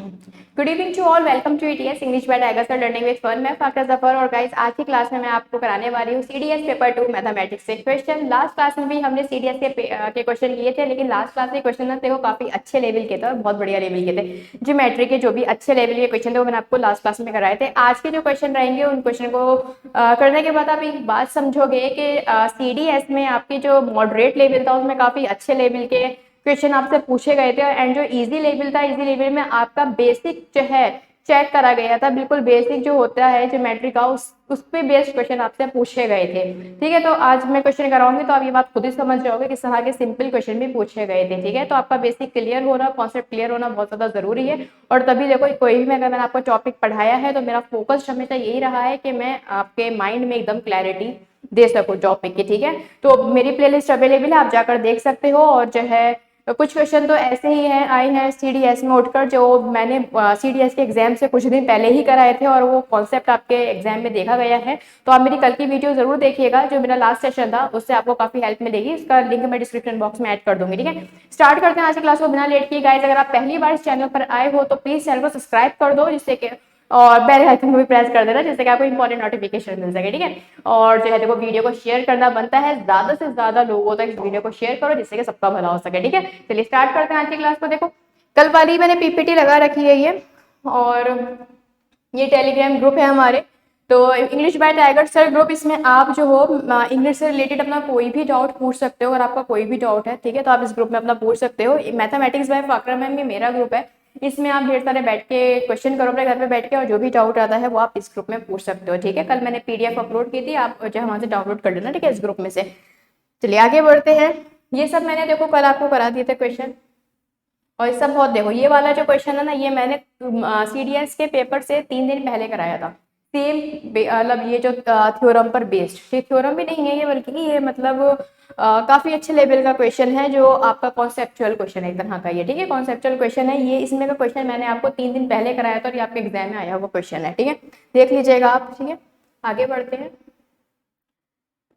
Good evening to all, welcome to ETS English by Tiger sir learning with fun. मैं फाकरा जफर और guys आज की class में मैं आपको कराने वाली हूँ सीडीएस पेपर 2 मैथमेटिक्स से क्वेश्चन। लास्ट क्लास में भी हमने सीडीएस के क्वेश्चन लिए थे, लेकिन लास्ट क्लास के क्वेश्चन ना देखो काफी अच्छे लेवल के थे और बहुत बढ़िया लेवल के थे। ज्योमेट्री के जो भी अच्छे लेवल के क्वेश्चन थे वो मैंने आपको लास्ट क्लास में कराए थे। आज के जो क्वेश्चन रहेंगे उन क्वेश्चन को करने के बाद आप एक बात समझोगे कि सीडीएस में आपकी जो मॉडरेट लेवल था उसमें काफी अच्छे लेवल के क्वेश्चन आपसे पूछे गए थे, एंड जो इजी लेवल था इजी लेवल में आपका बेसिक जो है चेक करा गया था। बिल्कुल बेसिक जो होता है ज्योमेट्री का उस पे बेस्ड क्वेश्चन आपसे पूछे गए थे। ठीक है, तो आज मैं क्वेश्चन कराऊंगी तो आप ये बात खुद ही समझ जाओगे किस तरह के सिंपल क्वेश्चन भी पूछे गए थे। ठीक है, तो आपका बेसिक क्लियर होना, कॉन्सेप्ट क्लियर होना बहुत ज्यादा जरूरी है। और तभी देखो कोई भी अगर मैंने आपको टॉपिक पढ़ाया है तो मेरा फोकस हमेशा यही रहा है कि मैं आपके माइंड में एकदम क्लैरिटी दे सकूं टॉपिक की। ठीक है, तो मेरी प्लेलिस्ट अवेलेबल है, आप जाकर देख सकते हो। और जो है कुछ क्वेश्चन तो ऐसे ही हैं आए हैं सीडीएस में उठकर जो मैंने सीडीएस के एग्जाम से कुछ दिन पहले ही कराए थे और वो कॉन्सेप्ट आपके एग्जाम में देखा गया है। तो आप मेरी कल की वीडियो जरूर देखिएगा, जो मेरा लास्ट सेशन था उससे आपको काफी हेल्प मिलेगी। इसका लिंक मैं डिस्क्रिप्शन बॉक्स में ऐड कर दूंगी। ठीक है, स्टार्ट करते हैं आज की क्लास को बिना लेट किए। गाइस अगर आप पहली बार इस चैनल पर आए हो तो प्लीज चैनल को सब्सक्राइब कर दो, जिससे कि और बेल आइकन को भी प्रेस कर देना, जिससे कि आपको इंपॉर्टेंट नोटिफिकेशन मिल सके। ठीक है, और जो है देखो वीडियो को शेयर करना बनता है, ज्यादा से ज्यादा लोगों तक इस वीडियो को शेयर करो जिससे कि सबका भला हो सके। ठीक है, चलिए स्टार्ट करते हैं आज की क्लास को। देखो कल वाली मैंने पीपीटी लगा रखी है ये, और ये टेलीग्राम ग्रुप है हमारे, तो English by Tiger sir group. इसमें आप जो हो इंग्लिश से रिलेटेड अपना कोई भी डाउट पूछ सकते हो। अगर आपका कोई भी डाउट है ठीक है तो आप इस ग्रुप में अपना पूछ सकते हो। मैथमेटिक्स बाय फाकरा मैम ये मेरा ग्रुप है, इसमें आप ढेर सारे बैठ के क्वेश्चन करो अपने घर पे बैठ के, और जो भी डाउट आता है वो आप इस ग्रुप में पूछ सकते हो। ठीक है, कल मैंने पीडीएफ अपलोड की थी, आप जो है वहां से डाउनलोड कर लेना। ठीक है, इस ग्रुप में से। चलिए आगे बढ़ते हैं। ये सब मैंने देखो कल आपको करा दिए थे क्वेश्चन, और ये सब बहुत देखो ये वाला जो क्वेश्चन है ना ये मैंने सीडीएस के पेपर से 3 दिन पहले कराया था। सेम मतलब ये जो थ्योरम पर बेस्ड, ये थ्योरम भी नहीं है ये, बल्कि ये मतलब काफी अच्छे लेवल का क्वेश्चन है जो आपका कॉन्सेप्चुअल क्वेश्चन है एक तरह का ये। ठीक है, कॉन्सेप्चुअल क्वेश्चन है ये। इसमें का क्वेश्चन मैंने आपको 3 दिन पहले कराया था और ये आपके एग्जाम में आया हुआ क्वेश्चन है। ठीक है, देख लीजिएगा आप। ठीक है, आगे बढ़ते हैं।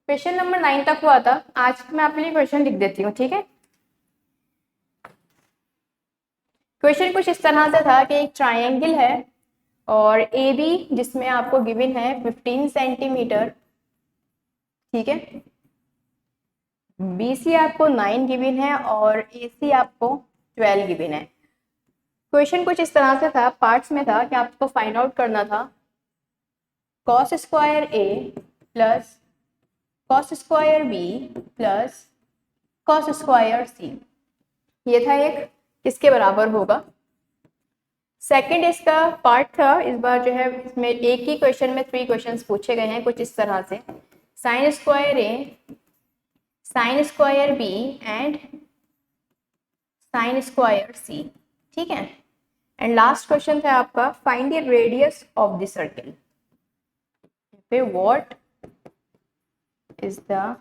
क्वेश्चन नंबर 9 तक हुआ था, आज मैं आपके लिए क्वेश्चन लिख देती हूँ। ठीक है, क्वेश्चन कुछ इस तरह से था कि एक ट्राइंगल है और ए बी जिसमें आपको गिवन है 15 सेंटीमीटर। ठीक है, बी सी आपको 9 गिवन है और ए सी आपको 12 गिवन है। क्वेश्चन कुछ इस तरह से था, पार्ट्स में था कि आपको फाइंड आउट करना था cos square A plus cos square B plus cos square C. ये था एक, किसके बराबर होगा। सेकंड इसका पार्ट था, इस बार जो है इसमें एक ही क्वेश्चन में 3 क्वेश्चंस पूछे गए हैं कुछ इस तरह से, sine square A, sine square B and sine square C. ठीक है, एंड लास्ट क्वेश्चन था आपका find the radius of the circle. What is the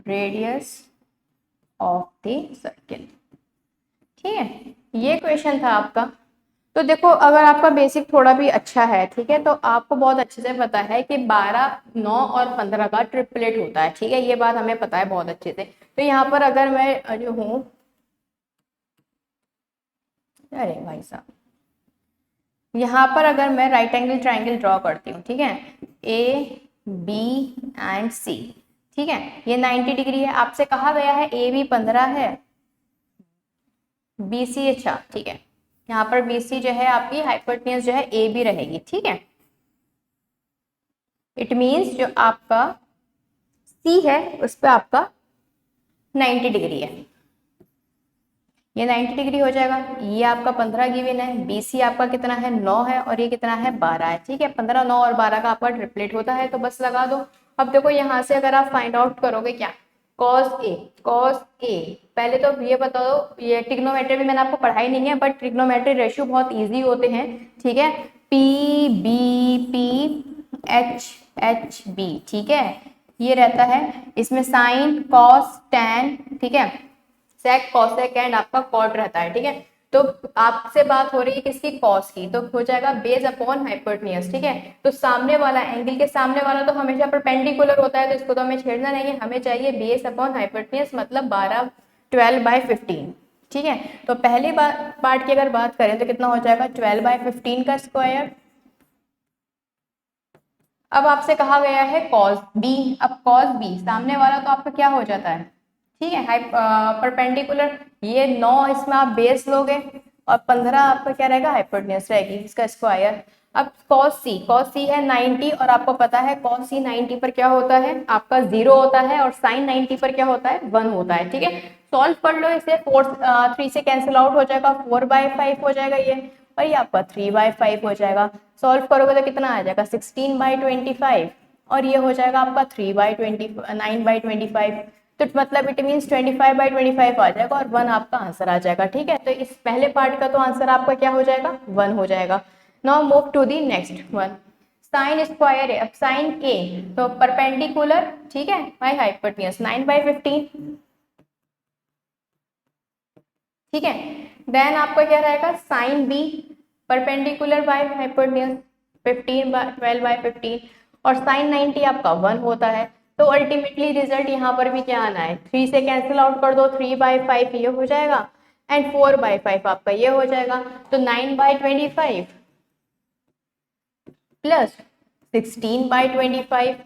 radius of the circle. ठीक है, ये क्वेश्चन था आपका। तो देखो अगर आपका बेसिक थोड़ा भी अच्छा है ठीक है तो आपको बहुत अच्छे से पता है कि 12, 9 और 15 का ट्रिपलेट होता है। ठीक है, ये बात हमें पता है बहुत अच्छे से। तो यहाँ पर अगर मैं जो हूँ, अरे भाई साहब, यहाँ पर अगर मैं राइट एंगल ट्राइंगल ड्रॉ करती हूँ, ठीक है, ए बी एंड सी। ठीक है, ये 90 डिग्री है। आपसे कहा गया है ए बी 15 है, बी सी, अच्छा ठीक है, यहाँ पर बी सी जो है आपकी हाइपोटेन्यूज जो है ए बी रहेगी। ठीक है, इट मीन्स जो आपका सी है उस पर आपका 90 डिग्री है, ये 90 डिग्री हो जाएगा। ये आपका 15 गिवन है, बी सी आपका कितना है 9 है, और ये कितना है 12 है। ठीक है, 15, 9 और 12 का आपका ट्रिपलेट होता है, तो बस लगा दो। अब देखो यहाँ से अगर आप फाइंड आउट करोगे क्या, कॉस ए, पहले तो ये बता दो, ये ट्रिग्नोमेट्री भी मैंने आपको पढ़ाई नहीं है, बट ट्रिग्नोमेट्री रेशियो बहुत इजी होते हैं। ठीक है, P B P H B. ठीक है, ये रहता है, इसमें साइन कॉस टैन, ठीक है, सेक कॉसेक एंड आपका कॉट रहता है। ठीक है, तो आपसे बात हो रही है किसकी, कॉस की, तो हो जाएगा बेस अपॉन हाइपोटेन्यूज। ठीक है, तो सामने वाला एंगल के सामने वाला तो हमेशा परपेंडिकुलर होता है, तो इसको तो हमें छेड़ना नहीं है, हमें चाहिए बेस अपॉन हाइपोटेन्यूज, मतलब 12 12/15। ठीक है, तो पहले पार्ट की अगर बात करें तो कितना हो जाएगा 12/15 का स्क्वायर। अब आपसे कहा गया है cos b, अब cos b सामने वाला तो आपका क्या हो जाता है, ठीक है, परपेंडिकुलर, ये 9 इसमें आप बेस लोगे और 15 आपका क्या रहेगा, हाइपोटेन्यूज रहेगी इसका स्क्वायर। अब cos c है 90 और आपको पता है cos c 90 पर क्या होता है, आपका 0 होता है और sin 90 पर क्या होता है, 1 होता है। ठीक है, सॉल्व कर लो इसे, 3 से कैंसिल आउट हो जाएगा, 4/5 हो जाएगा ये, और ये आपका 3/5 हो जाएगा। सॉल्व करोगे तो कितना आ जाएगा 16/25 और ये हो जाएगा आपका 9/25। तो मतलब इट मीन्स 25/25 आ जाएगा और 1 आपका आंसर आ जाएगा। ठीक है, तो इस पहले पार्ट का तो आंसर आपका क्या हो जाएगा, 1 हो जाएगा। Now move to the next one, sine square है। अब साइन ए तो परपेंडिकुलर, ठीक है, बाय हाइपोटेन्यूज 9/15। ठीक है, देन आपका क्या रहेगा sine B perpendicular by hypotenuse 12/15 और साइन 90 आपका 1 होता है। तो अल्टीमेटली रिजल्ट यहाँ पर भी क्या आना है, 3 से कैंसिल आउट कर दो, 3/5 ये हो जाएगा एंड 4/5 आपका ये हो जाएगा। तो 9/25 प्लस 16/25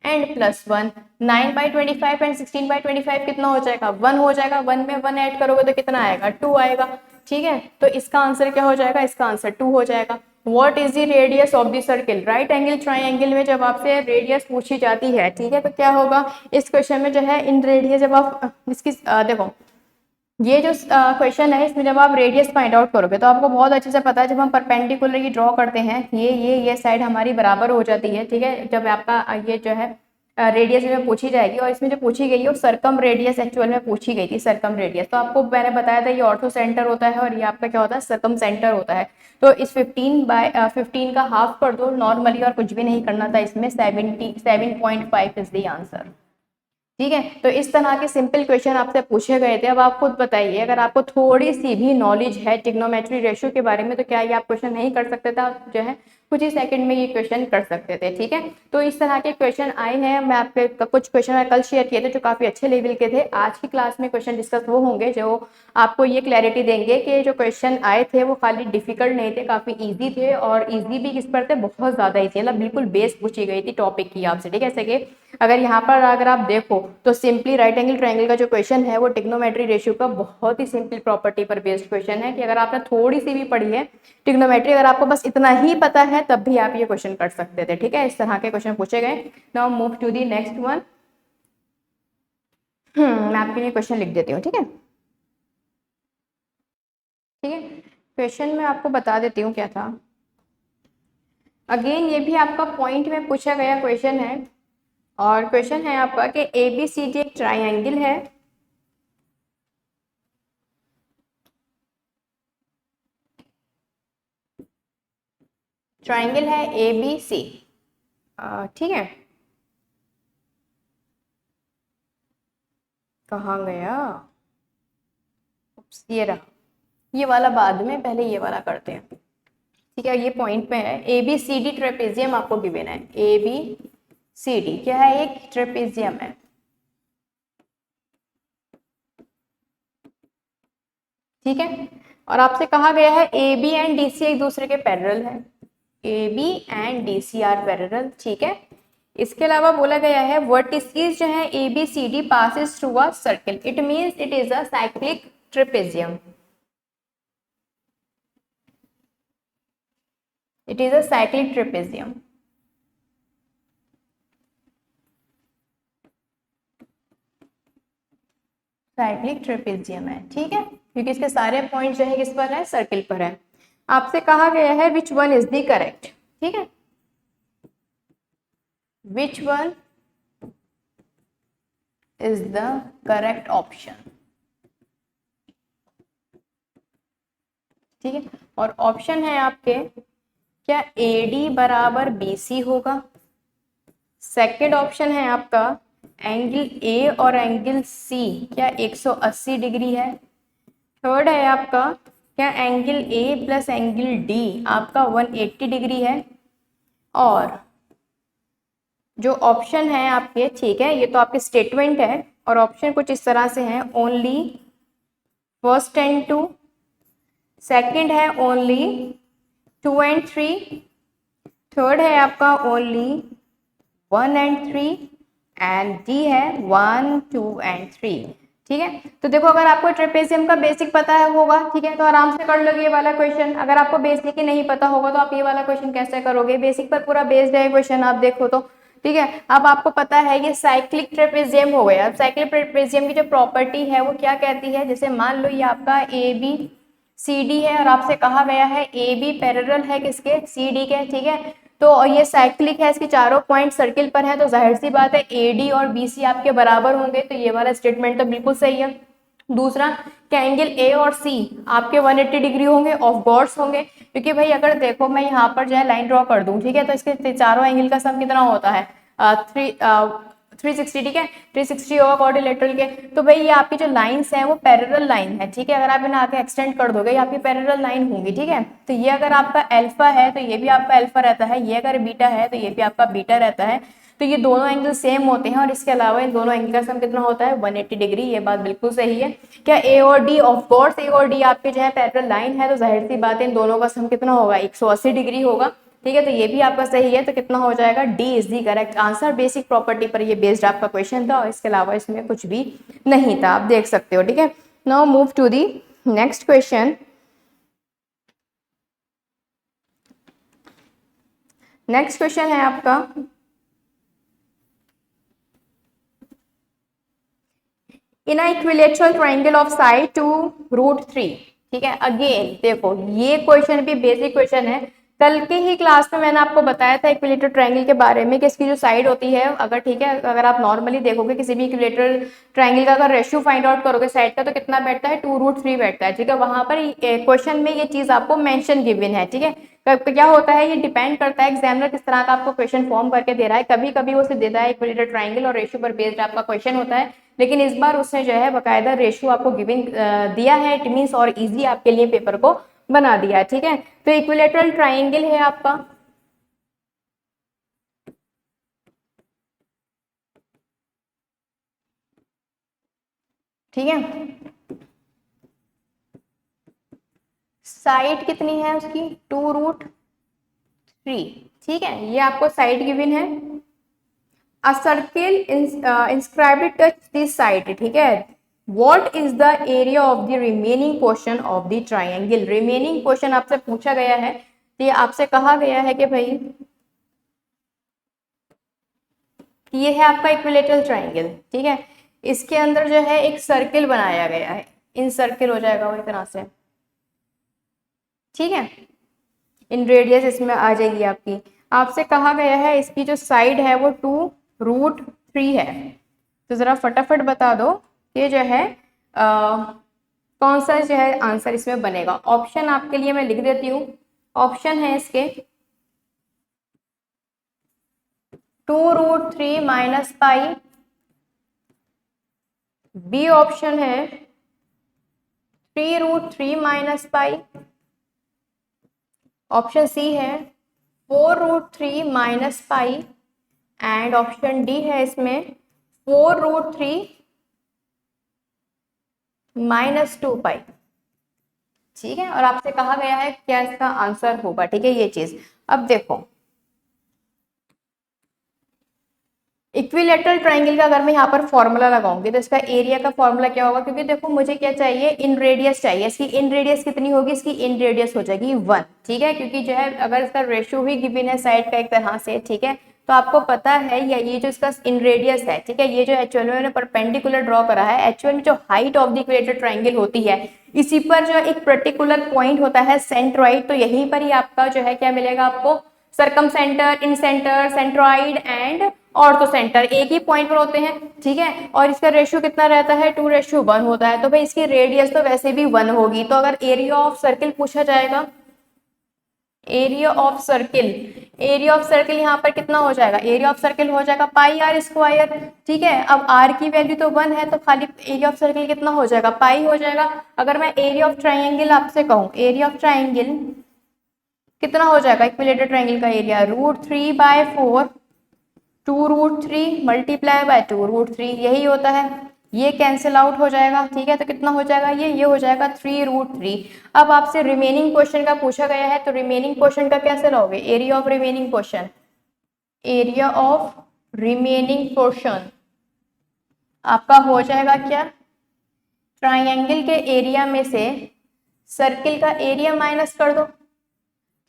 एंड प्लस 1, 9/25 एंड 16/25 कितना हो जाएगा, 1 हो जाएगा। 1 में 1 ऐड करोगे तो कितना आएगा, 2 आएगा। ठीक है, तो इसका आंसर क्या हो जाएगा, इसका आंसर 2 हो जाएगा। What is the radius of the circle, right angle triangle में जब आपसे रेडियस पूछी जाती है, ठीक है, तो क्या होगा इस क्वेश्चन में जो है इन रेडियस, जब आप इसकी देखो ये जो क्वेश्चन है इसमें जब आप रेडियस फाइंड आउट करोगे तो आपको बहुत अच्छे से पता है, जब हम परपेंडिकुलर ये ड्रॉ करते हैं, ये साइड हमारी बराबर हो जाती है। ठीक है, जब आपका ये जो है रेडियस में पूछी जाएगी और इसमें जो पूछी गई है वो सरकम रेडियस एक्चुअल में पूछी गई थी, सरकम रेडियस। तो आपको मैंने बताया था ये ऑर्थो सेंटर होता है और ये आपका क्या होता है, सरकम सेंटर होता है। तो इस 15/15 का हाफ कर दो नॉर्मली, और कुछ भी नहीं करना था इसमें, 7.5 इज द आंसर। ठीक है, तो इस तरह के सिंपल क्वेश्चन आपसे पूछे गए थे। अब आप खुद बताइए, अगर आपको थोड़ी सी भी नॉलेज है ट्रिग्नोमेट्री रेशियो के बारे में तो क्या ये आप क्वेश्चन नहीं कर सकते थे, आप जो है कुछ ही सेकंड में ये क्वेश्चन कर सकते थे। ठीक है, तो इस तरह के क्वेश्चन आए हैं। मैं आपके कुछ क्वेश्चन कल शेयर किए थे जो काफी अच्छे लेवल के थे। आज की क्लास में क्वेश्चन डिस्कस वो होंगे जो आपको ये क्लैरिटी देंगे कि जो क्वेश्चन आए थे वो खाली डिफिकल्ट नहीं थे, काफी ईजी थे, और ईजी भी किस पर थे, बहुत ज्यादा ही थे, मतलब बिल्कुल बेस पूछी गई थी टॉपिक की आपसे। ठीक है, जैसे कि अगर यहाँ पर अगर आप देखो तो सिंपली राइट एंगल ट्रायंगल का जो क्वेश्चन है वो ट्रिग्नोमेट्री रेशियो का बहुत ही सिंपल प्रॉपर्टी पर बेस्ड क्वेश्चन है, कि अगर आपने थोड़ी सी भी पढ़ी है ट्रिग्नोमेट्री, अगर आपको बस इतना ही पता है तब भी आप ये क्वेश्चन कर सकते थे। ठीक है, इस तरह के क्वेश्चन पूछे गए। Now move to the next one. मैं आपके लिए क्वेश्चन लिख देती हूँ। ठीक है, ठीक है, क्वेश्चन मैं आपको बता देती हूँ क्या था। अगेन ये भी आपका पॉइंट में पूछा गया क्वेश्चन है, और क्वेश्चन है आपका कि ABCD एक ट्राइंगल है, ट्राइंगल है ABC। ठीक है, कहाँ गया, ये रहा, ये वाला बाद में, पहले ये वाला करते हैं। ठीक है, ये पॉइंट पे है ABCD ट्रेपेजियम आपको गिवन है। ABCD क्या है, एक ट्रेपेजियम है। ठीक है, और आपसे कहा गया है AB एंड DC एक दूसरे के पैरेलल है, AB and DC are parallel. ठीक है, इसके अलावा बोला गया है वर्टिसेस जो है ABCD passes through a circle, it means it is a cyclic trapezium, it is a cyclic trapezium. Cyclic trapezium है। ठीक है, क्योंकि इसके सारे पॉइंट जो है किस पर है, सर्किल पर है। आपसे कहा गया है which one is the correct. ठीक है, which one is the correct option. ठीक है, और ऑप्शन है आपके, क्या AD बराबर BC होगा। सेकेंड ऑप्शन है आपका एंगल A और एंगल C क्या 180 डिग्री है। थर्ड है आपका क्या angle A plus angle D आपका 180 डिग्री है। और जो ऑप्शन है आपके, ठीक है, ये तो आपके स्टेटमेंट है, और ऑप्शन कुछ इस तरह से है, ओनली फर्स्ट एंड 2, सेकंड है ओनली 2 एंड 3, थर्ड है आपका ओनली 1 एंड 3 एंड डी है 1, 2 एंड 3। ठीक है, तो देखो अगर आपको ट्रेपेजियम का बेसिक पता है होगा, ठीक है, तो आराम से कर लोगे ये वाला क्वेश्चन। अगर आपको बेसिक ही नहीं पता होगा तो आप ये वाला क्वेश्चन कैसे करोगे? बेसिक पर पूरा बेस्ड है क्वेश्चन, आप देखो तो। ठीक है, अब आपको पता है ये साइक्लिक ट्रेपेजियम हो गया। अब साइक्लिक ट्रेपेजियम की जो प्रॉपर्टी है वो क्या कहती है? जैसे मान लो ये आपका ए बी सी डी है और आपसे कहा गया है ए बी पैरेलल है किसके? सी डी के। ठीक है, तो ये साइक्लिक है, इसके चारों पॉइंट सर्किल पर है, तो जाहिर सी बात है ए डी और बी सी आपके बराबर होंगे, तो ये वाला स्टेटमेंट तो बिल्कुल सही है। दूसरा, क्या एंगल ए और सी आपके 180 डिग्री होंगे, ऑफ कोर्स होंगे, क्योंकि भाई अगर देखो मैं यहाँ पर जो है लाइन ड्रॉ कर दूं, ठीक है, तो इसके चारों एंगल का सम कितना होता है? 360। ठीक है, 360 होगा क्वाड्रिलेटरल के। तो भाई ये आपकी जो लाइंस हैं वो पैरेलल लाइन है। ठीक है, अगर आप इन्हें आगे एक्सटेंड कर दोगे ये आपकी पैरेलल लाइन होंगी। ठीक है, तो ये अगर आपका अल्फा है तो ये भी आपका अल्फा रहता है, ये अगर बीटा है तो ये भी आपका बीटा रहता है, तो ये दोनों एंगल सेम होते हैं। और इसके अलावा इन दोनों एंगल का सम कितना होता है? 180 डिग्री। ये बात बिल्कुल सही है। क्या ए और डी? ऑफ कोर्स ए और डी आपके जो है पैरेलल लाइन है, तो जाहिर सी बात है इन दोनों का सम कितना होगा? 180 डिग्री होगा। ठीक है, तो ये भी आपका सही है, तो कितना हो जाएगा? D is the correct answer. Basic property पर ये बेस्ड आपका क्वेश्चन था और इसके अलावा इसमें कुछ भी नहीं था, आप देख सकते हो। ठीक है, now move to the next question. Next question है आपका in equilateral triangle of side 2√3। ठीक है, अगेन देखो ये क्वेश्चन भी बेसिक क्वेश्चन है। कल के ही क्लास में मैंने आपको बताया था इक्विलेटरल ट्राइंगल के बारे में कि इसकी जो साइड होती है, अगर ठीक है अगर आप नॉर्मली देखोगे किसी भी इक्विलेटरल ट्राइंगल का अगर रेशियो फाइंड आउट करोगे साइड का, तो कितना बैठता है? 2√3 बैठता है। ठीक है, वहां पर क्वेश्चन में ये चीज आपको मेंशन गिवन है। ठीक है, क्या होता है ये डिपेंड करता है एग्जामिनर किस तरह का आपको क्वेश्चन फॉर्म करके दे रहा है। कभी कभी वो सिर्फ देता है इक्विलेटरल ट्राइंगल और रेशियो पर बेस्ड आपका क्वेश्चन होता है, लेकिन इस बार उसने जो है बकायदा रेशियो आपको गिवन दिया है। इट मीन्स और इजी आपके लिए पेपर को बना दिया है। ठीक है, तो इक्विलेटरल ट्राइंगल है आपका, ठीक है, साइड कितनी है उसकी? 2√3। ठीक है, ये आपको साइड गिवन है। अ circle inscribed touch this side. ठीक है, What is the area of the remaining portion of the triangle? remaining portion आपसे पूछा गया है, तो ये आपसे कहा गया है कि भाई ये है आपका इक्विलेटरल ट्राइंगल। ठीक है, इसके अंदर जो है एक सर्किल बनाया गया है, इन सर्किल हो जाएगा वो इतना से। ठीक है, इन रेडियस इसमें आ जाएगी आपकी। आपसे कहा गया है इसकी जो साइड है वो 2√3 है। तो जरा फटाफट बता दो कि जो है कौन सा जो है आंसर इसमें बनेगा। ऑप्शन आपके लिए मैं लिख देती हूँ। ऑप्शन है इसके 2√3 माइनस पाई, बी ऑप्शन है 3√3 माइनस पाई, ऑप्शन सी है 4√3 minus pi, and option D है इसमें 4√3 माइनस 2 पाई। ठीक है, और आपसे कहा गया है क्या इसका आंसर होगा। ठीक है, ये चीज अब देखो इक्विलेटरल ट्राइंगल का अगर मैं यहाँ पर फॉर्मूला लगाऊंगी तो इसका एरिया का फॉर्मूला क्या होगा? क्योंकि देखो मुझे क्या चाहिए? इन रेडियस चाहिए। इसकी इन रेडियस कितनी होगी? इसकी इन रेडियस हो जाएगी 1। ठीक है, क्योंकि जो है अगर इसका रेशियो ही गिवन है साइड का एक तरह से, ठीक है, तो आपको पता है या ये जो इसका इन रेडियस है, ठीक है, ये जो एक्चुअल में परपेंडिकुलर ड्रॉ करा है, एक्चुअल में जो height of the equilateral triangle होती है इसी पर जो एक पर्टिकुलर पॉइंट होता है सेंट्रॉइड, तो यहीं पर ही आपका जो है क्या मिलेगा आपको? Circum centre, in centre, centroid and ortho centre एक ही पॉइंट पर होते हैं। ठीक है, और इसका रेशियो कितना रहता है? 2:1 होता है। तो भाई इसकी रेडियस तो वैसे भी 1 होगी। तो अगर एरिया ऑफ सर्किल पूछा जाएगा, area of circle, area of circle यहाँ पर कितना हो जाएगा? एरिया ऑफ सर्किल हो जाएगा पाई आर स्क्वायर। ठीक है, अब आर की वैल्यू तो 1 है, तो खाली एरिया ऑफ सर्किल कितना हो जाएगा? पाई हो जाएगा। अगर मैं एरिया ऑफ ट्राइंगल आपसे कहूँ, एरिया ऑफ ट्राइंगल कितना हो जाएगा? इक्विलेटरल ट्राइंगल का एरिया √3/4, 2√3 मल्टीप्लाई बाय 2√3 यही होता है। ये कैंसिल आउट हो जाएगा, ठीक है। तो कितना हो जाएगा, ये हो जाएगा 3√3। अब आपसे रिमेनिंग क्वेश्चन का पूछा गया है, तो रिमेनिंग क्वेश्चन का कैसे लाओगे, area of remaining question, area of remaining portion आपका हो जाएगा क्या, ट्राइंगल के एरिया में से सर्किल का एरिया माइनस कर दो,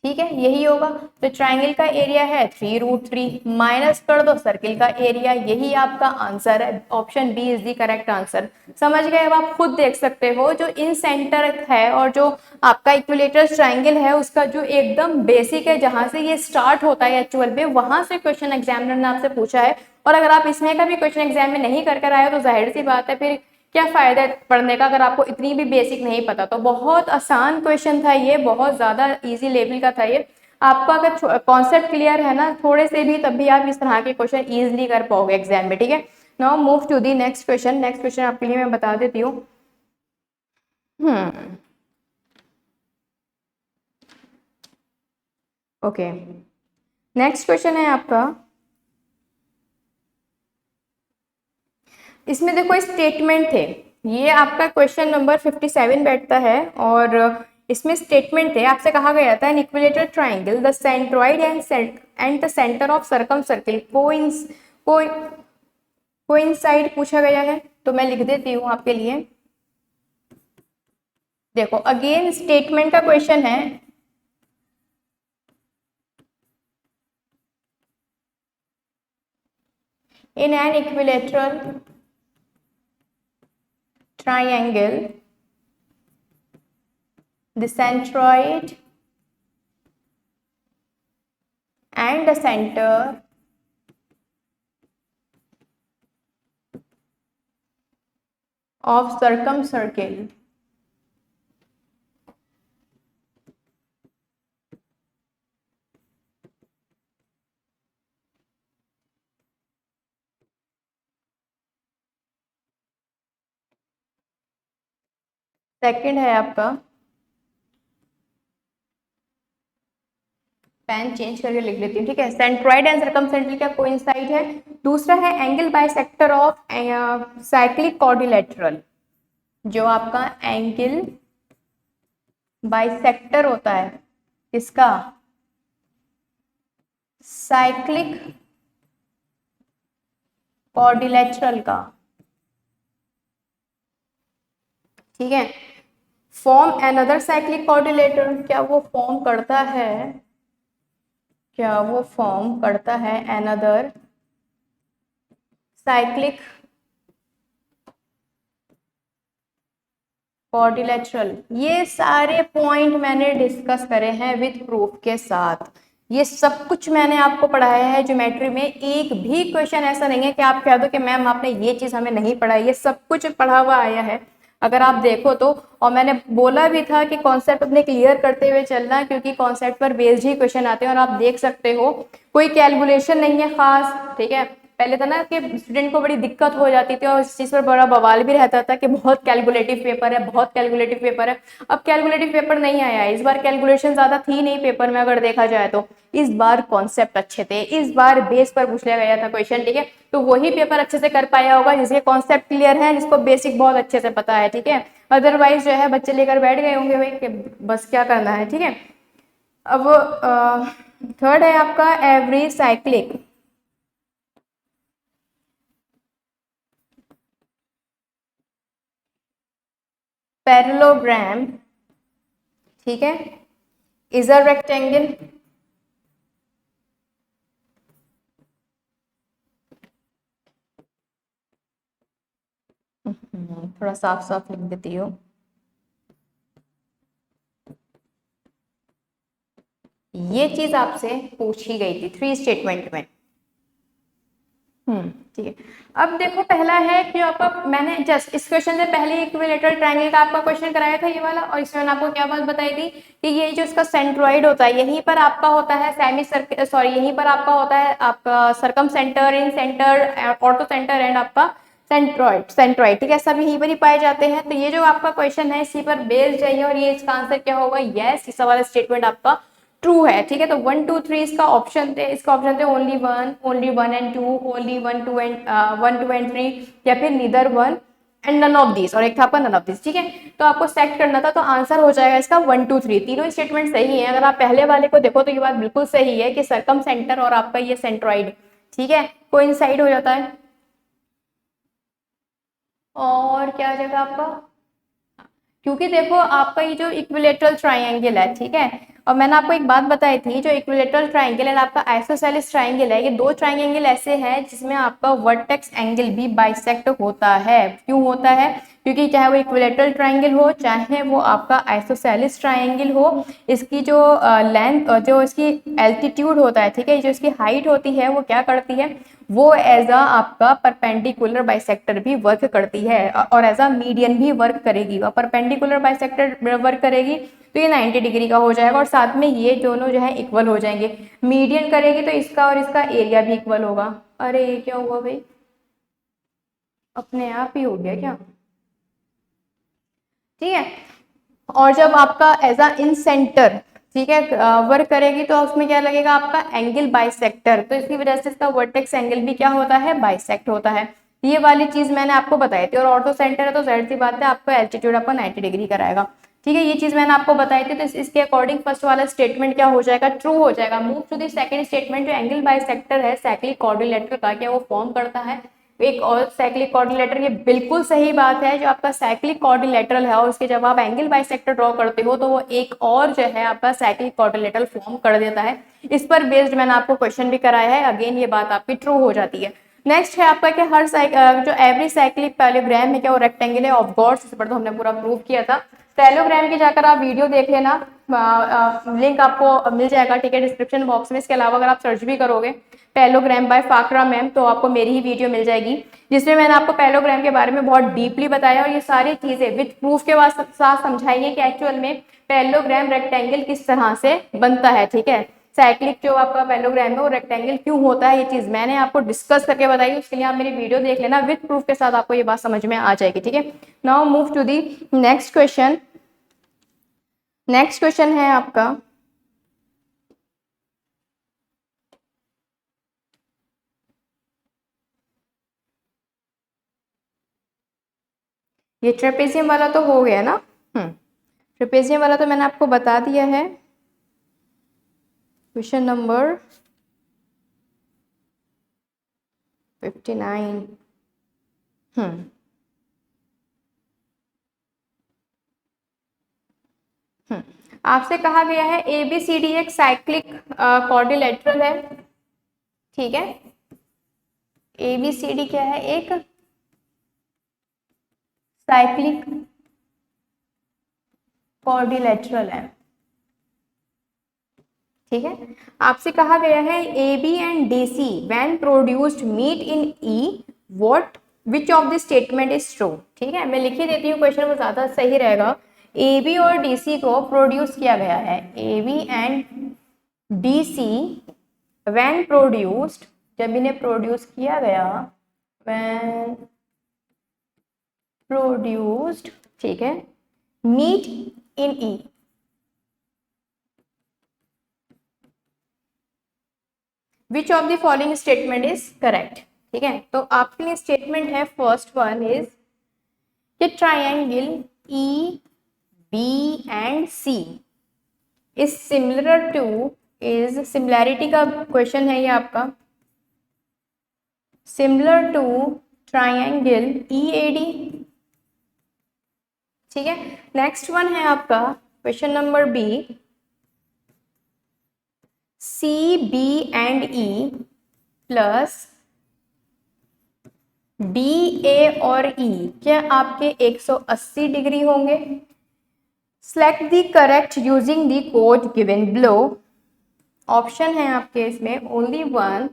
ठीक है, यही होगा। तो ट्राइंगल का एरिया है 3√3, माइनस कर दो सर्किल का एरिया, यही आपका आंसर है। Option B is the correct answer. समझ गए। अब आप खुद देख सकते हो, जो इन सेंटर है और जो आपका इक्विलेटरल ट्राइंगल है, उसका जो एकदम बेसिक है, जहां से ये स्टार्ट होता है एक्चुअल में, वहां से क्वेश्चन एग्जामिनर ने आपसे पूछा है। और अगर आप इसमें का भी क्वेश्चन एग्जाम में नहीं कर आए हो, तो जाहिर सी बात है फिर क्या फायदा है पढ़ने का, अगर आपको इतनी भी बेसिक नहीं पता। तो बहुत आसान क्वेश्चन था ये, बहुत ज्यादा इजी लेवल का था ये। आपका अगर कॉन्सेप्ट क्लियर है ना थोड़े से भी, तब भी आप इस तरह के क्वेश्चन इजीली कर पाओगे एग्जाम में, ठीक है। Now move to the next question. Next question आपके लिए मैं बता देती हूँ। ओके, नेक्स्ट क्वेश्चन है आपका, इसमें देखो स्टेटमेंट थे, ये आपका क्वेश्चन नंबर 57 बैठता है। और इसमें स्टेटमेंट थे, आपसे कहा गया था an equilateral triangle the centroid and the centre of circum circle coincide पूछा गया है। तो मैं लिख देती हूँ आपके लिए। देखो अगेन स्टेटमेंट का क्वेश्चन है, in an equilateral triangle the centroid and the center of circumcircle second है आपका, पेन चेंज करके लिख लेती हूँ, ठीक है। सेंट्रॉइड एंड सर्कमसेंट्रल का कोइंसाइड है। दूसरा है angle bisector of cyclic quadrilateral, जो आपका एंगल बाइसेक्टर होता है इसका साइक्लिक क्वाड्रिलेटरल का, ठीक है। फॉर्म अनदर साइक्लिक क्वाड्रिलेटरल, क्या वो फॉर्म करता है, क्या वो फॉर्म करता है अनदर साइक्लिक क्वाड्रिलेटरल। ये सारे पॉइंट मैंने डिस्कस करे हैं विद प्रूफ के साथ, ये सब कुछ मैंने आपको पढ़ाया है ज्योमेट्री में। एक भी क्वेश्चन ऐसा नहीं है कि आप कह दो कि मैम आपने ये चीज हमें नहीं पढ़ाई, ये सब कुछ पढ़ा हुआ आया है अगर आप देखो तो। और मैंने बोला भी था कि कॉन्सेप्ट अपने क्लियर करते हुए चलना, क्योंकि कॉन्सेप्ट पर बेस्ड ही क्वेश्चन आते हैं। और आप देख सकते हो कोई कैलकुलेशन नहीं है खास, ठीक है। पहले था ना कि स्टूडेंट को बड़ी दिक्कत हो जाती थी और इस चीज पर बड़ा बवाल भी रहता था कि बहुत कैलकुलेटिव पेपर है, बहुत कैलकुलेटिव पेपर है। अब कैलकुलेटिव पेपर नहीं आया है इस बार, कैलकुलेशन ज्यादा थी नहीं पेपर में अगर देखा जाए तो। इस बार कॉन्सेप्ट अच्छे थे, इस बार बेस पर पूछ लिया गया था क्वेश्चन, ठीक है। तो वही पेपर अच्छे से कर पाया होगा जिसके कॉन्सेप्ट क्लियर है, जिसको बेसिक बहुत अच्छे से पता है, ठीक है। अदरवाइज जो है बच्चे लेकर बैठ गए होंगे भाई कि बस क्या करना है, ठीक है। अब थर्ड है आपका एवरी साइक्लिक पैरेललोग्राम, ठीक है, इज अ रेक्टेंगल, थोड़ा साफ साफ लिख देती हूँ। ये चीज आपसे पूछी गई थी 3 स्टेटमेंट में। ठीक है। अब देखो पहला है कि आपका, मैंने जस्ट इस क्वेश्चन से पहले इक्विलेटरल ट्रायंगल का आपका क्वेश्चन कराया था ये वाला, और इसमें मैंने आपको क्या बात बताई थी कि ये जो इसका सेंट्रॉइड होता है यहीं पर आपका होता है सेमी सर्कल, सॉरी यहीं पर आपका होता है आपका circum centre, in centre, ortho centre and आपका सेंट्रॉइड, ठीक है, सब यहीं पर ही पाए जाते हैं। तो ये जो आपका क्वेश्चन है इसी पर बेस्ड है और ये इसका आंसर क्या होगा, यस, इस वाला स्टेटमेंट आपका ट्रू है, ठीक है। तो 1 2 3 इसका ऑप्शन थे, इसका ऑप्शन थे only one and two, only 1 2 and 3, या फिर neither 1 and none of this, और एक था आपका नन ऑफ दिस। ठीक है, तो आपको सेलेक्ट करना था, तो आंसर हो जाएगा इसका 1 2 3। तीनों स्टेटमेंट सही है। अगर आप पहले वाले को देखो तो ये बात बिल्कुल सही है कि सरकम सेंटर और आपका ये सेंट्रॉइड, ठीक है, कोइंसाइड हो जाता है। और क्या हो जाएगा आपका, क्योंकि देखो आपका ये जो इक्विलेटरल ट्राइंगल है, ठीक है, और मैंने आपको एक बात बताई थी, जो इक्विलेटरल ट्राइंगल है आपका आइसोसेलेस ट्राइंगल है, ये दो ट्राइंगल ऐसे हैं जिसमें आपका वर्टेक्स एंगल भी बाइसेक्ट होता है। क्यों होता है, क्योंकि चाहे वो इक्विलेटरल ट्राइंगल हो, चाहे वो आपका आइसोसेलेस ट्राइंगल हो, इसकी जो लेंथ, जो इसकी एल्टीट्यूड होता है, ठीक है, जो इसकी हाइट होती है, वो क्या करती है, वो एज अ आपका परपेंडिकुलर बाइसेक्टर भी वर्क करती है, और एज अ मीडियन भी वर्क करेगी। और परपेंडिकुलर बाइसेक्टर वर्क करेगी तो ये 90 डिग्री का हो जाएगा, और साथ में ये दोनों जो है इक्वल हो जाएंगे। मीडियन करेगी तो इसका और इसका एरिया भी इक्वल होगा। अरे ये क्या हुआ भाई, अपने आप ही हो गया क्या, ठीक है। और जब आपका एज अ इन सेंटर, ठीक है, वर्क करेगी तो उसमें क्या लगेगा आपका एंगल बाइसेक्टर, तो इसकी वजह से इसका वर्टेक्स एंगल भी क्या होता है, बाइसेक्ट होता है। ये वाली चीज मैंने आपको बताई थी। और ऑर्थो सेंटर है तो जाहिर सी बात है आपका एल्टीट्यूड आपका 90 डिग्री कराएगा, ठीक है। ये चीज मैंने आपको बताई थी, तो इसके अकॉर्डिंग फर्स्ट वाला स्टेटमेंट क्या हो जाएगा, ट्रू हो जाएगा। Move to the second statement, जो एंगल बाइसेक्टर है साइक्लिक क्वाड्रिलेटरल का, क्या वो फॉर्म करता है एक और साइक्लिक क्वाड्रिलेटरल। ये बिल्कुल सही बात है, जो आपका साइक्लिक क्वाड्रिलेटरल है और उसके जब आप एंगल बाइसेक्टर ड्रॉ करते हो तो वो एक और जो है आपका साइक्लिक क्वाड्रिलेटरल फॉर्म कर देता है। इस पर बेस्ड मैंने आपको क्वेश्चन भी कराया है, अगेन ये बात आपकी ट्रू हो जाती है। नेक्स्ट है आपका कि हर जो एवरी साइक्लिक पैरेललोग्राम है क्या वो रेक्टेंगल है, ऑफ कोर्स, इस पर तो हमने पूरा प्रूव किया था। पैरेललोग्राम की जाकर आप वीडियो देख लेना, लिंक आपको मिल जाएगा, ठीक है, डिस्क्रिप्शन बॉक्स में। इसके अलावा अगर आप सर्च भी करोगे पैरेललोग्राम बाय फाकरा मैम, तो आपको मेरी ही वीडियो मिल जाएगी, जिसमें मैंने आपको पैरेललोग्राम के बारे में बहुत डीपली बताया, और ये सारी चीजें विद प्रूफ के साथ समझाई है कि एक्चुअल में पैरेललोग्राम रेक्टेंगल किस तरह से बनता है, ठीक है। साइक्लिक जो आपका पैरेललोग्राम है वो रेक्टेंगल क्यों होता है, ये चीज मैंने आपको डिस्कस करके बताई, उसके लिए आप मेरी वीडियो देख लेना, विद प्रूफ के साथ आपको ये बात समझ में आ जाएगी, ठीक है। Now move to the next question. Next question है आपका, ये ट्रेपेजियम वाला तो हो गया ना, ट्रेपेजियम वाला तो मैंने आपको बता दिया है। Question number 59। आपसे कहा गया है ABCD एक साइक्लिक क्वाड्रिलेटरल है, ठीक है। ABCD क्या है, एक साइक्लिक क्वाड्रिलेटरल है, ठीक है। आपसे कहा गया है AB and DC when produced meet in E, what which of the statement is true, ठीक है। मैं लिख ही देती हूँ, क्वेश्चन में ज्यादा सही रहेगा। AB और DC को प्रोड्यूस किया गया है, AB and DC when produced, जब इन्हें प्रोड्यूस किया गया, व्हेन प्रोड्यूस्ड, ठीक है, meet in E, which of the following statement is correct, ठीक है। तो आपके लिए स्टेटमेंट है, फर्स्ट वन इज कि triangle E B and C is similar to, is similarity का क्वेश्चन है ये आपका, सिमिलर टू ट्राइंगल EAD, ठीक है। नेक्स्ट वन है आपका question number B, CB and E plus BA और E क्या आपके 180 डिग्री होंगे। Select the correct using the code given below. Option है आपके इसमें ओनली वन,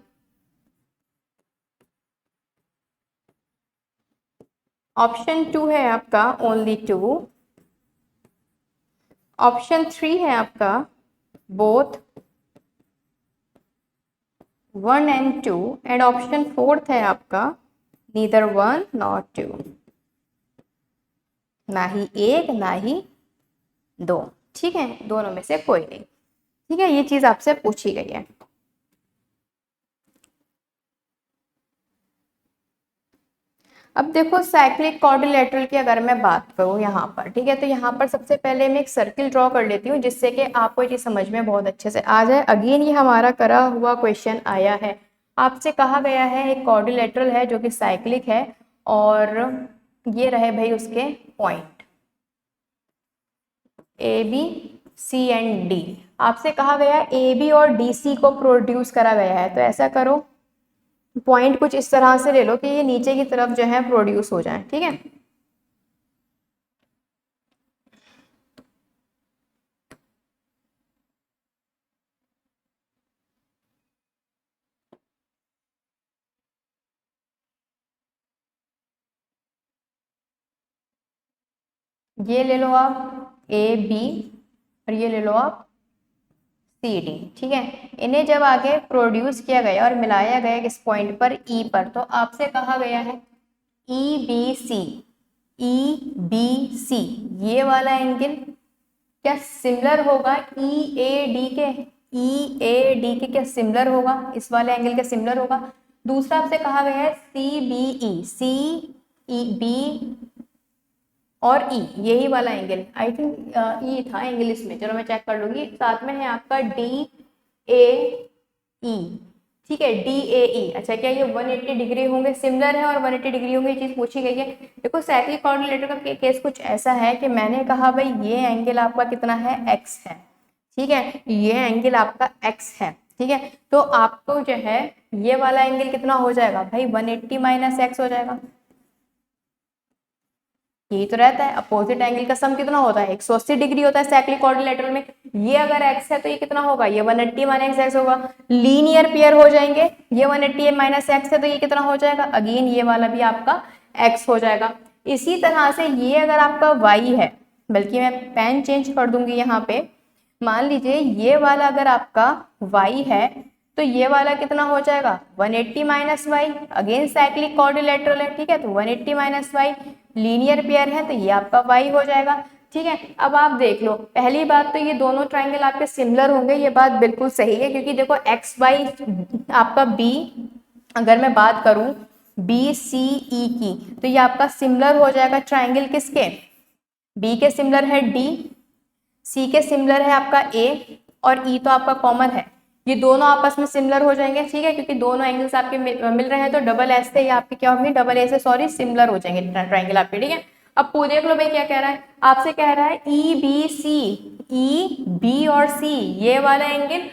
ऑप्शन 2 है आपका ओनली 2, ऑप्शन 3 है आपका बोथ 1 and 2, एंड ऑप्शन 4 है आपका नीदर 1 नॉट 2, ना ही एक ना ही दो, ठीक है, दोनों में से कोई नहीं, ठीक है। ये चीज आपसे पूछी गई है। अब देखो साइक्लिक क्वाड्रिलेटरल की अगर मैं बात करूँ यहाँ पर, ठीक है, तो यहाँ पर सबसे पहले मैं एक सर्किल ड्रॉ कर लेती हूँ जिससे कि आपको ये समझ में बहुत अच्छे से आ जाए। अगेन ये हमारा करा हुआ क्वेश्चन आया है, आपसे कहा गया है एक क्वाड्रिलेटरल है जो कि साइक्लिक है और ये रहे भाई उसके point A B C and D. आपसे कहा गया है ए बी और डी सी को प्रोड्यूस करा गया है, तो ऐसा करो पॉइंट कुछ इस तरह से ले लो कि ये नीचे की तरफ जो है प्रोड्यूस हो जाए, ठीक है। ये ले लो आप ए बी और ये ले लो आप सी डी, ठीक है। इन्हें जब आगे प्रोड्यूस किया गया और मिलाया गया किस पॉइंट पर, ई पर, तो आपसे कहा गया है E B C, E B C ये वाला एंगल क्या सिमिलर होगा ई ए डी के, ई ए डी के क्या सिमिलर होगा, इस वाले एंगल के सिमिलर होगा। दूसरा आपसे कहा गया है सी बी ई, सी ई बी और ई यही वाला एंगल, आई थिंक ई था एंगल इसमें, चलो मैं चेक कर लूंगी। साथ में है आपका डी ए ई, ठीक है, डी ए ई। अच्छा क्या ये 180 डिग्री होंगे, सिमिलर है और 180 डिग्री होंगे, ये चीज पूछी गई है। देखो साइक्लिक क्वाड्रिलेटरल का केस कुछ ऐसा है कि मैंने कहा भाई ये एंगल आपका कितना है, एक्स है, ठीक है, ये एंगल आपका एक्स है, ठीक है, तो आपको जो है ये वाला एंगल कितना हो जाएगा भाई 180 माइनस एक्स हो जाएगा। यही तो रहता है, अपोजिट एंगल का सम कितना होता है 180 डिग्री होता है साइक्लिक क्वाड्रिलेटरल में। ये अगर x है तो ये कितना होगा, ये 180 माइनस एक्स होगा, लीनियर पेयर हो जाएंगे। ये 180 माइनस एक्स है तो ये कितना हो जाएगा, अगेन ये वाला भी आपका x हो जाएगा। इसी तरह से ये अगर आपका y है, बल्कि मैं पेन चेंज कर दूंगी यहाँ पे, मान लीजिए ये वाला अगर आपका y है तो ये वाला कितना हो जाएगा 180 माइनस वाई, अगेन साइक्लिक क्वाड्रिलेटरल है, ठीक है, तो 180 माइनस वाई लीनियर पेयर है तो ये आपका y हो जाएगा, ठीक है। अब आप देख लो, पहली बात तो ये दोनों ट्राइंगल आपके सिमिलर होंगे, ये बात बिल्कुल सही है, क्योंकि देखो एक्स वाई आपका b, अगर मैं बात करूं बी सी ई की, तो ये आपका सिमिलर हो जाएगा ट्राइंगल किसके, b के सिमिलर है d, c के सिमिलर है आपका a और e तो आपका कॉमन है, ये दोनों आपस में सिमिलर हो जाएंगे, ठीक है, क्योंकि दोनों एंगल्स आपके मिल रहे हैं तो डबल एस से या आपके क्या होंगे, डबल ए से सॉरी सिमिलर हो जाएंगे ट्राइंगल आपके, ठीक है। अब पूरे देख लो भाई क्या कह रहा है, आपसे कह रहा है E B C, E B और सी ये वाला एंगल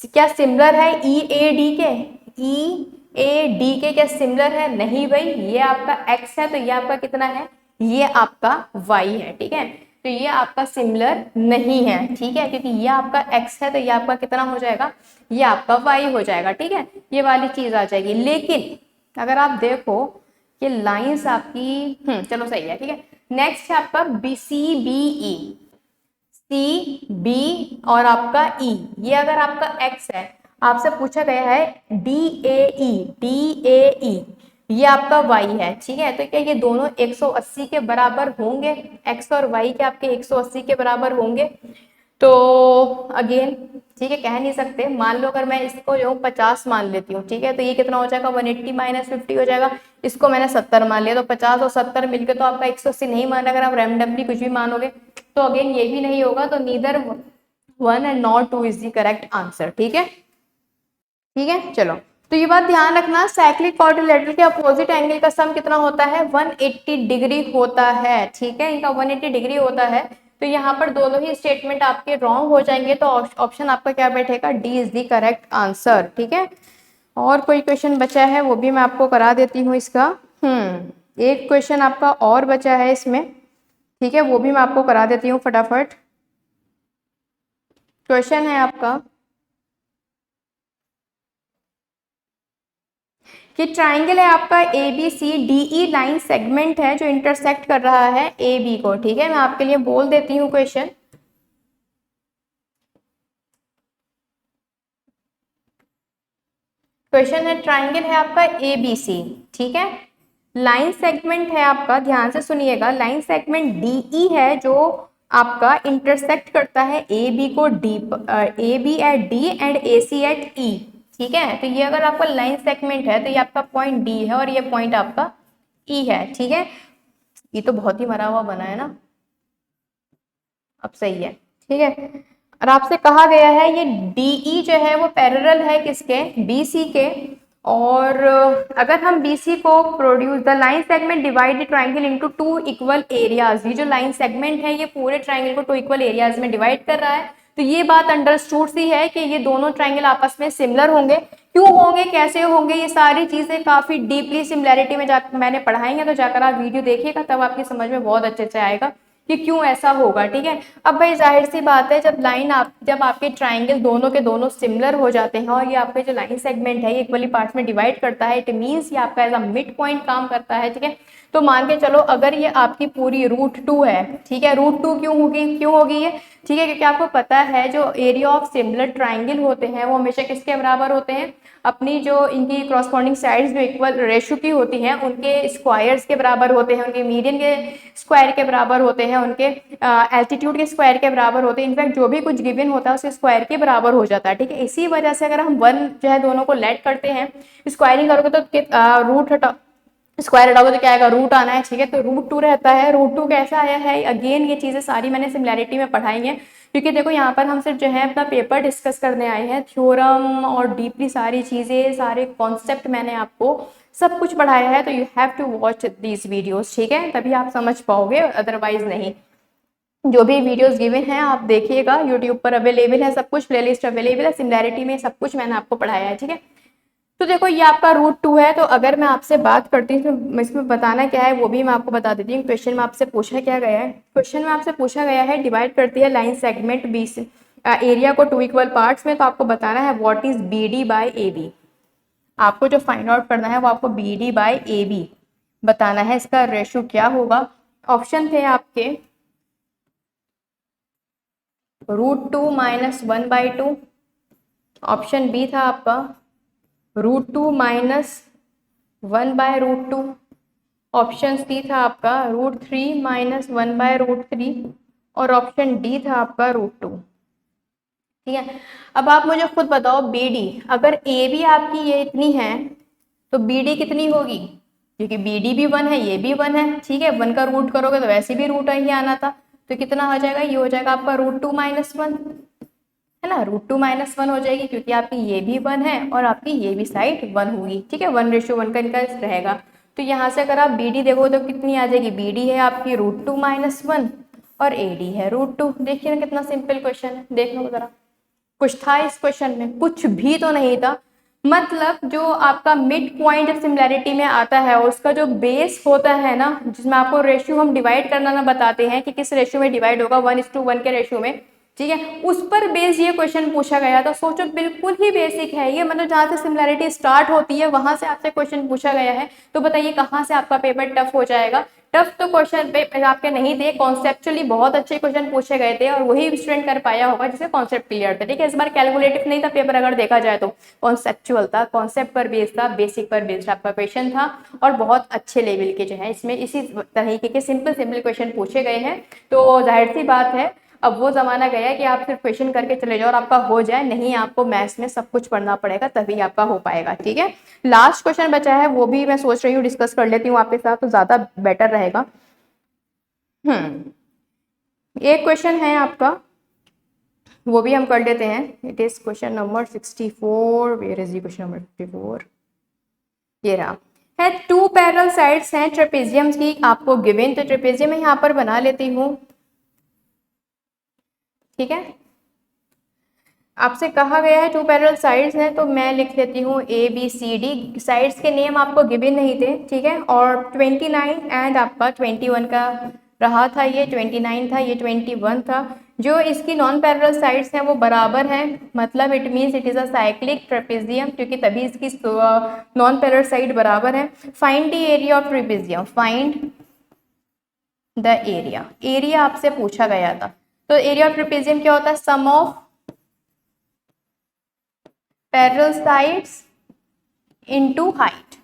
क्या सिमिलर है ई ए डी के, ई ए डी के क्या सिमिलर है, नहीं भाई, ये आपका x है तो ये आपका कितना है, ये आपका y है, ठीक है, तो ये आपका सिमिलर नहीं है, ठीक है, क्योंकि ये आपका x है तो ये आपका कितना हो जाएगा, ये आपका y हो जाएगा, ठीक है, ये वाली चीज आ जाएगी। लेकिन अगर आप देखो ये लाइंस आपकी चलो सही है, ठीक है। नेक्स्ट है आपका B C B E, C B और आपका ई, ये अगर आपका x है, आपसे पूछा गया है D A E, D A ई ये आपका y है, ठीक है, तो क्या ये दोनों 180 के बराबर होंगे, x और y के आपके 180 के बराबर होंगे, तो अगेन ठीक है कह नहीं सकते। मान लो अगर मैं इसको जो 50 मान लेती हूँ, ठीक है, तो ये कितना हो जाएगा 180 माइनस 50 हो जाएगा, इसको मैंने 70 मान लिया, तो 50 और 70 मिलकर तो आपका 180 नहीं माना, अगर आप रैंडमली कुछ भी मानोगे तो अगेन ये भी नहीं होगा, तो neither 1 and not 2 is the correct answer, ठीक है, ठीक है। चलो तो ये बात ध्यान रखना, साइक्लिक क्वाड्रिलेटरल के अपोजिट एंगल का सम कितना होता है 180 डिग्री होता है, ठीक है, इनका 180 डिग्री होता है, तो यहाँ पर दोनों ही स्टेटमेंट आपके रॉन्ग हो जाएंगे, तो ऑप्शन आपका क्या बैठेगा, D is the correct answer, ठीक है। और कोई क्वेश्चन बचा है वो भी मैं आपको करा देती हूँ इसका, एक क्वेश्चन आपका और बचा है इसमें, ठीक है, वो भी मैं आपको करा देती हूँ फटाफट। क्वेश्चन है आपका कि ट्राइंगल है आपका A B C D E, line segment है जो इंटरसेक्ट कर रहा है ए बी को, ठीक है, मैं आपके लिए बोल देती हूँ क्वेश्चन। क्वेश्चन है ट्राइंगल है आपका ए बी सी, ठीक है, लाइन सेगमेंट है आपका, ध्यान से सुनिएगा, लाइन सेगमेंट डी ई है जो आपका इंटरसेक्ट करता है ए बी को D, A B at D and A C at E, ठीक है, तो ये अगर आपका लाइन सेगमेंट है तो ये आपका पॉइंट डी है और ये पॉइंट आपका ई है, ठीक है। ये तो बहुत ही मरा हुआ बना है ना, अब सही है, ठीक है। और आपसे कहा गया है ये डीई जो है वो पैरेलल है किसके, बीसी के। और अगर हम बीसी को produce the line segment divide the triangle into two equal areas, ये जो लाइन सेगमेंट है ये पूरे ट्राइंगल को टू इक्वल एरियाज में डिवाइड कर रहा है। तो ये बात अंडरस्टूड सी है कि ये दोनों ट्राइंगल आपस में सिमिलर होंगे। क्यों होंगे, कैसे होंगे, ये सारी चीजें काफी डीपली सिमिलैरिटी में जा मैंने पढ़ाई है, तो जाकर आप वीडियो देखिएगा तब आपकी समझ में बहुत अच्छे से आएगा कि क्यों ऐसा होगा, ठीक है। अब भाई जाहिर सी बात है, जब आपके ट्राइंगल दोनों के दोनों सिमिलर हो जाते हैं और ये आपके जो लाइन सेगमेंट है ये इक्वली पार्ट्स में डिवाइड करता है, इट मीन्स ये आपका एज अ मिड पॉइंट काम करता है, ठीक है। तो मान के चलो अगर ये आपकी पूरी √2 है, ठीक है, √2 क्यों होगी ये, ठीक है, क्योंकि आपको पता है जो एरिया ऑफ सिमिलर ट्राइंगल होते हैं वो हमेशा किसके बराबर होते हैं, अपनी जो इनकी क्रॉसपॉन्डिंग साइड्स जो इक्वल रेशो की होती हैं उनके स्क्वायर्स के बराबर होते हैं, उनके मीडियन के स्क्वायर के बराबर होते हैं, उनके एल्टीट्यूड के स्क्वायर के बराबर होते हैं, इनफैक्ट जो भी कुछ गिवन होता है उसके स्क्वायर के बराबर हो जाता है, ठीक है। इसी वजह से अगर हम 1 जो है दोनों को लेट करते हैं, स्क्वायरिंग करोगे तो रूट हटा स्क्वायर हटाओगे तो क्या आएगा, रूट आना है, ठीक है। तो √2 रहता है, √2 कैसा आया है, अगेन ये चीजें सारी मैंने सिमिलैरिटी में पढ़ाई है, क्योंकि देखो यहाँ पर हम सिर्फ जो है अपना पेपर डिस्कस करने आए हैं, थ्योरम और डीपली सारी चीजें, सारे कॉन्सेप्ट मैंने आपको सब कुछ पढ़ाया है। तो you have to watch these videos, ठीक है, तभी आप समझ पाओगे, अदरवाइज नहीं। जो भी वीडियोस गिवन हैं आप देखिएगा, यूट्यूब पर अवेलेबल है सब कुछ, प्लेलिस्ट अवेलेबल है, सिमिलैरिटी में सब कुछ मैंने आपको पढ़ाया है, ठीक है। तो देखो ये आपका √2 है, तो अगर मैं आपसे बात करती हूँ तो इसमें बताना क्या है वो भी मैं आपको बता देती हूँ। क्वेश्चन में आपसे पूछा क्या गया है, क्वेश्चन में आपसे पूछा गया है डिवाइड करती है लाइन सेगमेंट बी से एरिया को टू इक्वल पार्ट्स में, तो आपको बताना है what is BD by AB। आपको जो फाइंड आउट करना है वो आपको BD बाय AB बताना है, इसका रेशो क्या होगा। ऑप्शन थे आपके √2 - 1/2, ऑप्शन बी था आपका √2 - 1/√2, ऑप्शन सी था आपका √3 - 1/√3 और ऑप्शन डी था आपका √2, ठीक है। अब आप मुझे खुद बताओ BD, अगर AB आपकी ये इतनी है तो BD कितनी होगी, क्योंकि BD भी 1 है ये भी 1 है, ठीक है, 1 का रूट करोगे तो वैसे भी रूट ही आना था, तो कितना हो जाएगा, ये हो जाएगा आपका √2 - 1, है ना, √2 - 1 हो जाएगी, क्योंकि आपकी ये भी 1 है और आपकी ये भी साइड 1 होगी, ठीक है, 1:1 का इनका रहेगा। तो यहाँ से अगर आप BD देखो तो कितनी आ जाएगी, BD है आपकी √2 - 1 और AD है √2। देखिए ना कितना सिंपल क्वेश्चन है, देख लो जरा, कुछ था इस क्वेश्चन में, कुछ भी तो नहीं था। मतलब जो आपका मिड पॉइंट जब सिमिलैरिटी में आता है और उसका जो बेस होता है ना, जिसमें आपको रेशियो हम डिवाइड करना ना बताते हैं कि किस रेशियो में डिवाइड होगा, 1:1 के रेशियो में, ठीक है, उस पर बेस ये क्वेश्चन पूछा गया था। सोचो बिल्कुल ही बेसिक है ये, मतलब जहाँ से सिमिलैरिटी स्टार्ट होती है वहां से आपसे क्वेश्चन पूछा गया है, तो बताइए कहाँ से आपका पेपर टफ हो जाएगा। टफ तो क्वेश्चन पेपर आपके नहीं थे, कॉन्सेप्चुअली बहुत अच्छे क्वेश्चन पूछे गए थे और वही स्टूडेंट कर पाया होगा जिसे कॉन्सेप्ट क्लियर था, ठीक है। इस बार कैलकुलेटिव नहीं था पेपर, अगर देखा जाए तो कॉन्सेप्चुअल था, कॉन्सेप्ट पर बेस्ड था, बेसिक पर बेस्ड आपका क्वेश्चन था और बहुत अच्छे लेवल के जो है इसमें इसी तरीके के सिंपल सिंपल क्वेश्चन पूछे गए हैं। तो जाहिर सी बात है अब वो जमाना गया है कि आप सिर्फ क्वेश्चन करके चले जाओ और आपका हो जाए, नहीं, आपको मैथ्स में सब कुछ पढ़ना पड़ेगा तभी आपका हो पाएगा, ठीक है। लास्ट क्वेश्चन बचा है, वो भी मैं सोच रही हूँ डिस्कस कर लेती हूँ आपके साथ तो ज्यादा बेटर रहेगा। एक क्वेश्चन है आपका, वो भी हम कर लेते हैं। It is question number 64, where is question number 64, ये रहा है। 2 पैरेलल साइड्स हैं ट्रेपेजियम्स की, आपको गिवन, तो ट्रेपेजियम मैं यहाँ पर बना लेती हूँ, ठीक है। आपसे कहा गया है 2 पैरेलल साइड्स हैं, तो मैं लिख लेती हूँ ABCD, साइड्स के नेम आपको गिवन नहीं थे, ठीक है। और 29 एंड आपका 21 का रहा था, ये 29 था, ये 21 था। जो इसकी नॉन पैरेलल साइड्स हैं वो बराबर हैं, मतलब it means it is a cyclic trapezium, क्योंकि तभी इसकी नॉन पैरेलल साइड बराबर है। Find the area of trapezium, find the area, area आपसे पूछा गया था। तो एरिया ऑफ ट्रेपेजियम क्या होता है, sum of parallel sides into height,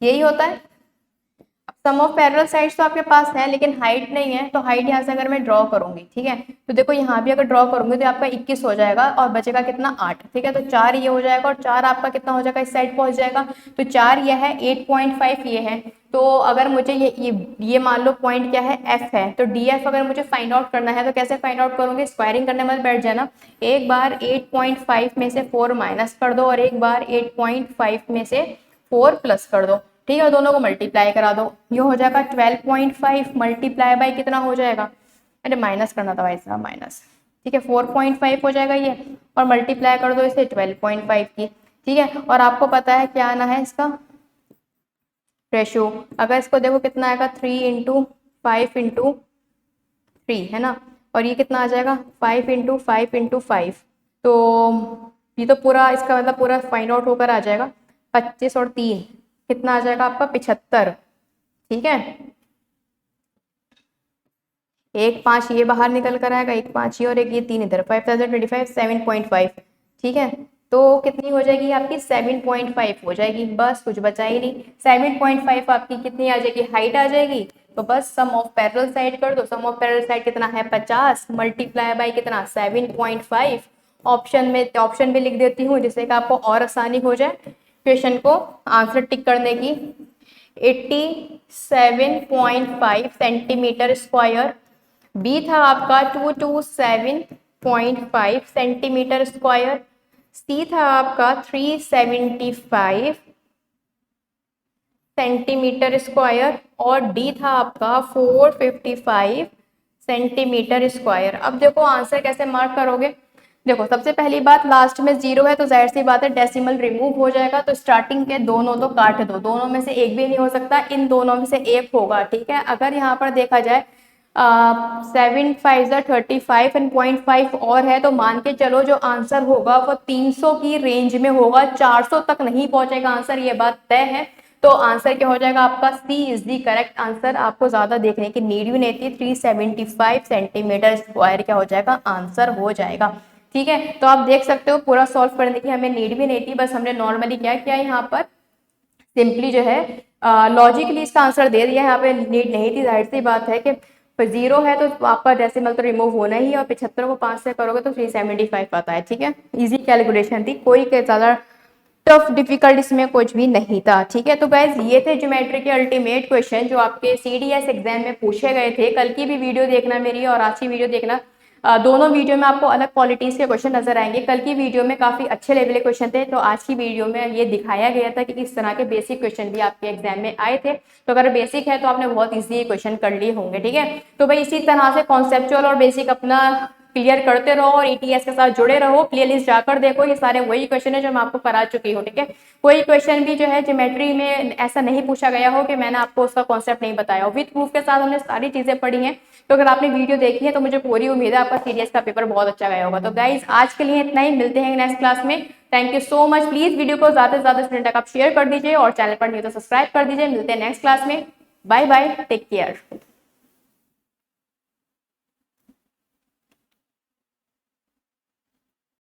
यही होता है। सम ऑफ पैरेलल साइड्स तो आपके पास है लेकिन हाइट नहीं है, तो हाइट यहाँ से अगर मैं ड्रॉ करूंगी, ठीक है, तो देखो यहाँ भी अगर ड्रॉ करूंगी तो आपका 21 हो जाएगा और बचेगा कितना 8, ठीक है, तो 4 ये हो जाएगा और 4 आपका कितना हो जाएगा इस साइड पहुंच जाएगा, तो 4 ये है, 8.5 ये है। तो अगर मुझे ये मान लो पॉइंट क्या है एफ है, तो डी एफ अगर मुझे फाइंड आउट करना है तो कैसे फाइंड आउट करूंगी, स्क्वायरिंग करने में बैठ जाना, एक बार 8.5 में से 4 माइनस कर दो और एक बार 8.5 में से 4 प्लस कर दो, ठीक है, दोनों को मल्टीप्लाई करा दो, ये हो जाएगा 12.5 मल्टीप्लाई बाय कितना हो जाएगा, अरे माइनस करना था भाई साहब, माइनस, ठीक है, 4.5 हो जाएगा ये, और मल्टीप्लाई कर दो इसे 12.5 की, ठीक है, और आपको पता है क्या आना है इसका रेशियो, अगर इसको देखो कितना आएगा 3 इंटू 5 इंटू 3 है ना, और ये कितना आ जाएगा 5 इंटू 5 इंटू 5, तो ये तो पूरा इसका मतलब पूरा फाइंड आउट होकर आ जाएगा 25 और 3 कितना आ जाएगा आपका 75, ठीक है, एक 5 ये बाहर निकल कर आएगा, एक 5 ये और एक ये 3 इधर, 5025 7.5, ठीक है, तो कितनी हो जाएगी आपकी 7.5 हो जाएगी, बस कुछ बचा ही नहीं, 7.5 आपकी कितनी आ जाएगी हाइट आ जाएगी, तो बस सम ऑफ पैरेलल साइड कर दो, सम ऑफ पैरेलल साइड कितना है 50 मल्टीप्लाई बाय कितना 7.5, ऑप्शन में लिख देती हूँ जिससे कि आपको और आसानी हो जाए क्वेश्चन को आंसर टिक करने की, 87.5 सेंटीमीटर स्क्वायर, बी था आपका 227.5 सेंटीमीटर स्क्वायर, सी था आपका 375 सेंटीमीटर स्क्वायर और डी था आपका 455 सेंटीमीटर स्क्वायर। अब देखो आंसर कैसे मार्क करोगे, देखो सबसे पहली बात लास्ट में 0 है तो जाहिर सी बात है डेसिमल रिमूव हो जाएगा, तो स्टार्टिंग के दोनों तो काट दो, दोनों में से एक भी नहीं हो सकता, इन दोनों में से एक होगा, ठीक है, अगर यहाँ पर देखा जाए 7 5 35 एंड 0.5 और है तो मान के चलो जो आंसर होगा वो 300 की रेंज में होगा, 400 तक नहीं पहुंचेगा आंसर, ये बात तय है, तो आंसर क्या हो जाएगा आपका सी इज दी करेक्ट आंसर, आपको ज्यादा देखने की नीड भी नहीं थी, 375 सेंटीमीटर स्क्वायर क्या हो जाएगा आंसर हो जाएगा, ठीक है, तो आप देख सकते हो पूरा सॉल्व करने की हमें नीड भी नहीं थी, बस हमने नॉर्मली क्या किया यहाँ पर सिंपली जो है लॉजिकली इसका आंसर दे दिया, यहाँ पे नीड नहीं थी, जाहिर सी बात है कि 0 है तो आपका डेसिमल तो रिमूव होना ही है, और 75 को 5 से करोगे तो 375 आता है, ठीक है, इजी कैलकुलेशन थी, कोई ज्यादा टफ डिफिकल्ट इसमें कुछ भी नहीं था, ठीक है, तो गाइज ये थे ज्योमेट्री के अल्टीमेट क्वेश्चन जो आपके सीडीएस एग्जाम में पूछे गए थे, कल की भी वीडियो देखना मेरी और आज की वीडियो देखना, दोनों वीडियो में आपको अलग क्वालिटीज के क्वेश्चन नजर आएंगे, कल की वीडियो में काफी अच्छे लेवल के क्वेश्चन थे, तो आज की वीडियो में ये दिखाया गया था कि किस तरह के बेसिक क्वेश्चन भी आपके एग्जाम में आए थे, तो अगर बेसिक है तो आपने बहुत इजी क्वेश्चन कर लिए होंगे, ठीक है, तो भाई इसी तरह से कॉन्सेप्चुअल और बेसिक अपना क्लियर करते रहो और ईटीएस के साथ जुड़े रहो, प्लेलिस्ट जाकर देखो, ये सारे वही क्वेश्चन है जो मैं आपको करा चुकी हूँ, ठीक है, कोई क्वेश्चन भी जो है ज्योमेट्री में ऐसा नहीं पूछा गया हो कि मैंने आपको उसका कॉन्सेप्ट नहीं बताया हो, विद प्रूफ के साथ हमने सारी चीजें पढ़ी हैं, तो अगर आपने वीडियो देखी है तो मुझे पूरी उम्मीद है आपका सीडीएस का पेपर बहुत अच्छा गया होगा। तो गाइज आज के लिए इतना ही, मिलते हैं नेक्स्ट क्लास में, thank you so much, please video को ज्यादा से ज्यादा स्टूडेंट तक आप शेयर कर दीजिए और चैनल पर नहीं तो सब्सक्राइब कर दीजिए, मिलते हैं नेक्स्ट क्लास में, बाय बाय, टेक केयर।